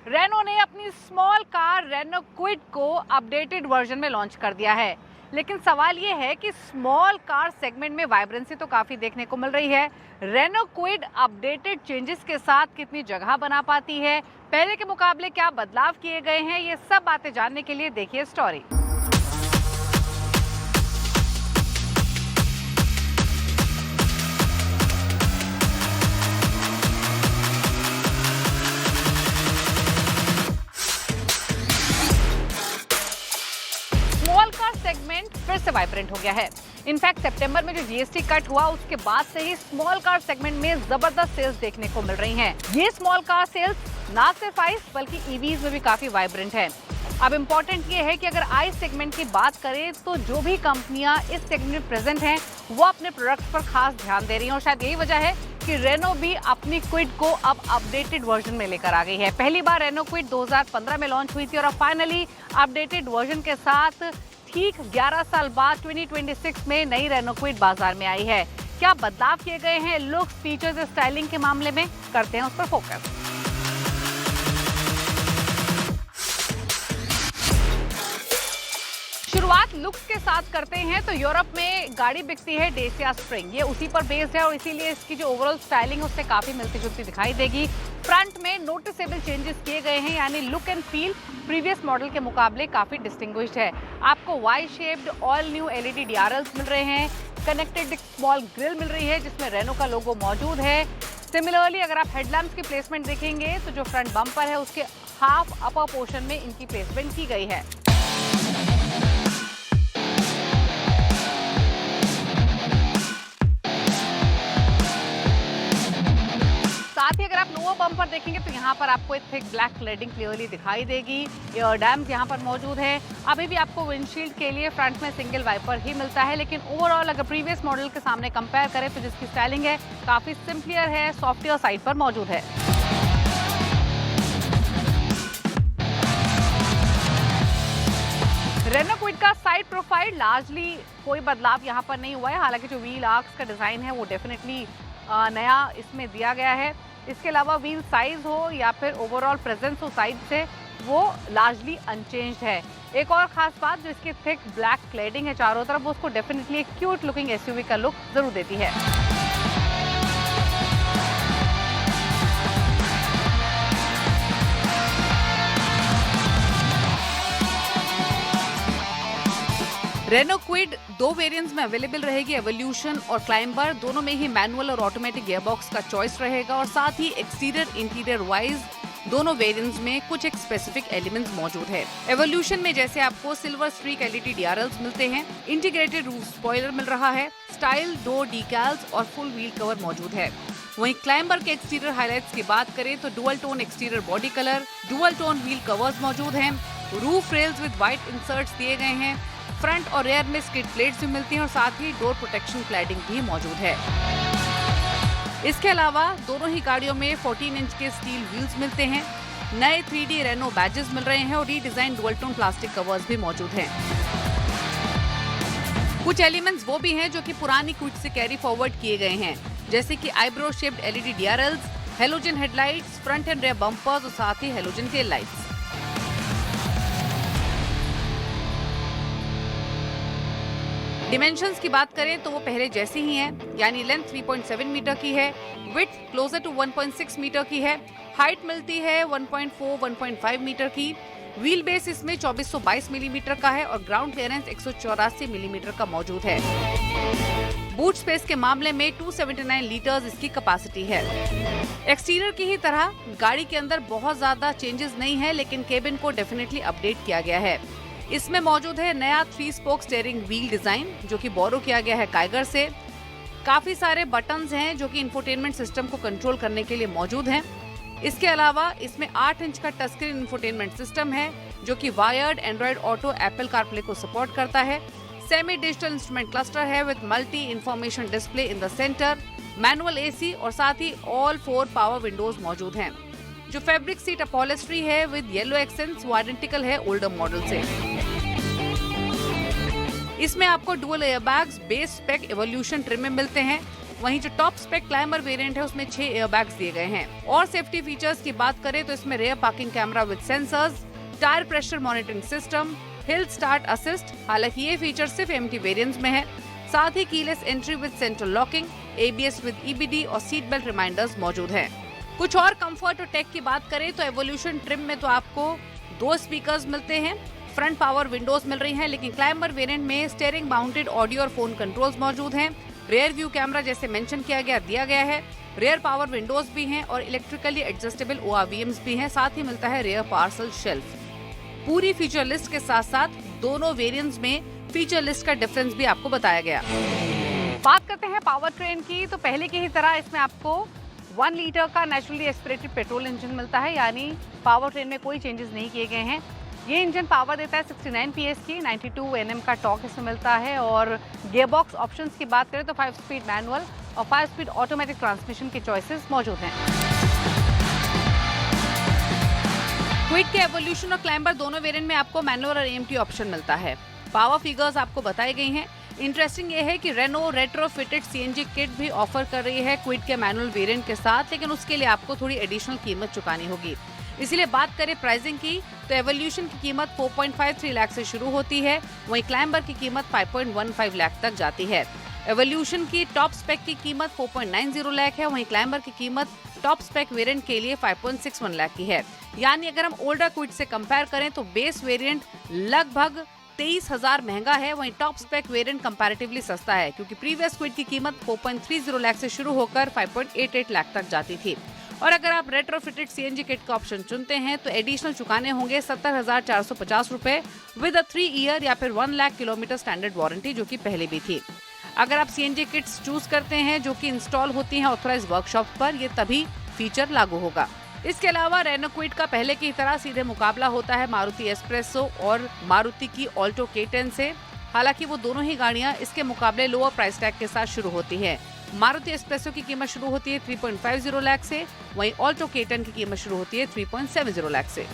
Reno ने अपनी small car Renault Kwid को अपडेटेड वर्जन में लॉन्च कर दिया है। लेकिन सवाल ये है कि स्मॉल कार सेगमेंट में वाइब्रेंसी तो काफी देखने को मिल रही है। रेनो क्विड अपडेटेड चेंजेस के साथ कितनी जगह बना पाती है, पहले के मुकाबले क्या बदलाव किए गए हैं, ये सब बातें जानने के लिए देखिए स्टोरी। स्मॉल कार सेगमेंट फिर से वाइब्रेंट हो गया है। इनफैक्ट सितंबर में जो जीएसटी कट हुआ उसके बाद से ही स्मॉल कार सेगमेंट में जबरदस्त सेल्स देखने को मिल रही हैं। ये स्मॉल कार सेल्स ना सिर्फ आइस बल्कि ईवीज में भी काफी वाइब्रेंट है। अब इम्पोर्टेंट ये है कि अगर आइस सेगमेंट की बात करें तो जो भी कंपनियां इस सेगमेंट में प्रेजेंट हैं वो अपने प्रोडक्ट्स पर खास ध्यान दे रही हैं और शायद यही वजह है कि रेनो भी अपनी क्विड को अब अपडेटेड वर्जन में लेकर आ गई है। पहली बार रेनो क्विड 2015 में लॉन्च हुई थी और अब फाइनली अपडेटेड वर्जन के साथ ठीक 11 साल बाद 2026 में नई रेनो क्विड बाजार में आई है। क्या बदलाव किए गए हैं लुक्स, फीचर्स, स्टाइलिंग के मामले में, करते हैं उस पर फोकस। शुरुआत लुक्स के साथ करते हैं तो यूरोप में गाड़ी बिकती है डेसिया स्प्रिंग, ये उसी पर बेस्ड है और इसीलिए इसकी जो ओवरऑल स्टाइलिंग है उससे काफी मिलती जुलती दिखाई देगी। फ्रंट में नोटिसेबल चेंजेस किए गए हैं, यानी look and feel previous model के मुकाबले काफी डिस्टिंग्विश्ड है। आपको Y shaped all new LED DRLs मिल रहे हैं, कनेक्टेड स्मॉल ग्रिल मिल रही है जिसमें रेनो का लोगो मौजूद है। सिमिलरली अगर आप हेडलैम्प्स की प्लेसमेंट देखेंगे तो जो फ्रंट बम्पर है उसके हाफ अपर पोर्शन में इनकी प्लेसमेंट की गई है। साथ ही अगर आप लोअर बम्पर देखेंगे तो यहाँ पर आपको एक थिक ब्लैक क्लेडिंग क्लियरली दिखाई देगी। एयर डैम्स यहाँ पर मौजूद है। अभी भी आपको विंडशील्ड के लिए फ्रंट में सिंगल वाइपर ही मिलता है, लेकिन ओवरऑल अगर प्रीवियस मॉडल के सामने कंपेयर करें तो जिसकी स्टाइलिंग है काफी सिंपलियर है, सॉफ्टवेयर साइड पर मौजूद है। रेनो क्विड का साइड प्रोफाइल लार्जली कोई बदलाव यहाँ पर नहीं हुआ है, हालांकि जो व्हील आर्क्स का डिजाइन है वो डेफिनेटली नया इसमें दिया गया है। इसके अलावा व्हील साइज हो या फिर ओवरऑल प्रेजेंस हो साइड से, वो लार्जली अनचेंज्ड है। एक और खास बात जो इसकी थिक ब्लैक क्लेडिंग है चारों तरफ, वो उसको डेफिनेटली एक क्यूट लुकिंग एसयूवी का लुक जरूर देती है। रेनो क्विड दो वेरिएंट्स में अवेलेबल रहेगी, एवोल्यूशन और क्लाइंबर। दोनों में ही मैनुअल और ऑटोमेटिक गियरबॉक्स का चॉइस रहेगा और साथ ही एक्सटीरियर इंटीरियर वाइज दोनों वेरिएंट्स में कुछ एक स्पेसिफिक एलिमेंट्स मौजूद है। एवोल्यूशन में जैसे आपको सिल्वर स्ट्रीक एलईडी डीआरएल्स मिलते हैं, इंटीग्रेटेड रूफ स्पॉइलर मिल रहा है, स्टाइल डोर डीकैल्स और फुल व्हील कवर मौजूद है। वहीं क्लाइंबर के एक्सटीरियर हाइलाइट्स की बात करें तो dual tone exterior body colour, dual tone wheel covers मौजूद हैं, roof rails with white inserts दिए गए हैं, फ्रंट और रेयर में स्किड प्लेट्स भी मिलती हैं और साथ ही डोर प्रोटेक्शन क्लैडिंग भी मौजूद है। इसके अलावा दोनों ही गाड़ियों में 14 इंच के स्टील व्हील्स मिलते हैं, नए 3D रेनो बैजेस मिल रहे हैं और redesign dual tone plastic covers भी मौजूद हैं। कुछ एलिमेंट्स वो भी हैं जो कि पुरानी क्विड से कैरी फॉरवर्ड किए गए हैं, जैसे कि eyebrow shaped LED DRLs, halogen headlights, front and rear bumpers और साथ ही हेलोजन टेल लाइट्स। डिमेंशंस की बात करें तो वो पहले जैसी ही हैं, यानी लेंथ 3.7 मीटर की है, विड्थ क्लोजर टू 1.6 मीटर की है, हाइट मिलती है 1.4-1.5 मीटर की, व्हील बेस इसमें 2422 मिलीमीटर का है और ग्राउंड क्लियरेंस 184 मिलीमीटर का मौजूद है। बूट स्पेस के मामले में 279 लीटर्स इसकी कैपेसिटी है। एक्सटीरियर की ही तरह गाड़ी के अंदर बहुत ज्यादा चेंजेस नहीं है, लेकिन केबिन को डेफिनेटली अपडेट किया गया है। इसमें मौजूद है नया 3 स्पोक स्टीयरिंग व्हील डिजाइन जो कि बोरो किया गया है काइगर से। काफी सारे बटन्स हैं जो कि इंफोटेनमेंट सिस्टम को कंट्रोल करने के लिए मौजूद हैं। इसके अलावा इसमें 8 इंच का टच स्क्रीन इंफोटेनमेंट सिस्टम है जो कि wired Android auto Apple CarPlay को सपोर्ट करता है। सेमी डिजिटल इंस्ट्रूमेंट क्लस्टर है with multi information display in the centre, manual AC और साथ ही ऑल 4 पावर विंडोज मौजूद हैं। जो फैब्रिक सीट अपॉलिस्ट्री है विद येलो एक्सेंट्स वो आइडेंटिकल है ओल्डर मॉडल से। इसमें आपको dual airbags base spec evolution trim में मिलते हैं, वहीं जो टॉप स्पेक क्लाइंबर वेरिएंट है उसमें 6 एयरबैग्स दिए गए हैं। और सेफ्टी फीचर्स की बात करें तो इसमें rear parking camera with sensors, tyre pressure monitoring system, hill start assist, हालांकि ये फीचर सिर्फ एमटी वेरिएंट्स में है। साथ ही keyless entry with central locking, ABS with EBD और सीट बेल्ट रिमाइंडर्स मौजूद हैं। कुछ और कंफर्ट और टेक की बात करें तो एवोल्यूशन ट्रिम में तो आपको 2 स्पीकर्स मिलते हैं, फ्रंट पावर विंडोज मिल रही हैं, लेकिन क्लाइंबर वेरिएंट में स्टीयरिंग माउंटेड ऑडियो और फोन कंट्रोल्स मौजूद हैं। रेयर व्यू कैमरा जैसे मेंशन किया गया है। रेयर पावर विंडोज भी हैं और इलेक्ट्रिकली एडजस्टेबल ORVMs भी हैं। साथ ही मिलता है रेयर पार्सल शेल्फ। पूरी फीचर लिस्ट के साथ साथ दोनों वेरिएंट्स में फीचर लिस्ट का डिफरेंस भी आपको बताया गया। बात करते हैं पावर ट्रेन की, तो पहले की ही तरह इसमें आपको 1 लीटर का नेचुरली एस्पिरेटेड पेट्रोल इंजन मिलता है, यानी पावर ट्रेन में कोई चेंजेस नहीं किए गए हैं। ये इंजन पावर देता है 69 PS की, 92 Nm का टॉर्क इसमें मिलता है। और गियरबॉक्स ऑप्शंस की बात करें तो 5 स्पीड मैनुअल और 5 स्पीड ऑटोमेटिक ट्रांसमिशन के चॉइसेस मौजूद हैं। क्विड के एवोल्यूशन और क्लाइंबर दोनों वेरिएंट में आपको मैनुअल और AMT ऑप्शन मिलता है। पावर फिगर्स आपको बताई गई हैं। इंटरेस्टिंग ये है कि रेनो रेट्रोफिटेड CNG किट भी ऑफर कर रही है क्विड के मैनुअल वेरिएंट के साथ, लेकिन उसके लिए आपको थोड़ी एडिशनल कीमत चुकानी होगी। इसीलिए बात करें प्राइसिंग की तो एवोल्यूशन की कीमत 4.53 लाख से शुरू होती है, वहीं क्लाइंबर की कीमत 5.15 लाख तक जाती है। एवोल्यूशन की टॉप स्पेक की कीमत 4.90 लाख है, वहीं क्लाइंबर की कीमत टॉप स्पेक वेरिएंट के लिए 5.61 लाख की है। यानी अगर हम ओल्डर क्विड से कंपेयर करें तो बेस वेरिएंट लगभग 23,000 महंगा है, वहीं टॉप स्पेक वेरिएंट कंपैरेटिवली सस्ता है, क्योंकि प्रीवियस क्विड की कीमत 4.30 लाख से शुरू होकर 5.88 लाख तक जाती थी। और अगर आप रेट्रोफिटेड CNG किट का ऑप्शन चुनते हैं तो एडिशनल चुकाने होंगे 70,450 रुपए विद 3 ईयर या फिर 1 लाख किलोमीटर स्टैंडर्ड वारंटी, जो कि पहले भी थी। अगर आप CNG किट्स चूज करते हैं जो कि इंस्टॉल होती हैं ऑथराइज्ड वर्कशॉप पर, ये तभी फीचर लागू होगा। इसके अलावा रेनो क्विड का पहले की तरह सीधे मुकाबला होता है मारुति एस्प्रेसो और मारुति की ऑल्टो K10 से। हालांकि वो दोनों ही गाड़ियां इसके मुकाबले लोअर प्राइस टैग के साथ शुरू होती है। मारुति एस्प्रेसो की कीमत शुरू होती है 3.50 लाख से, वहीं ऑल्टो K10 की कीमत शुरू होती है 3.70 लाख से।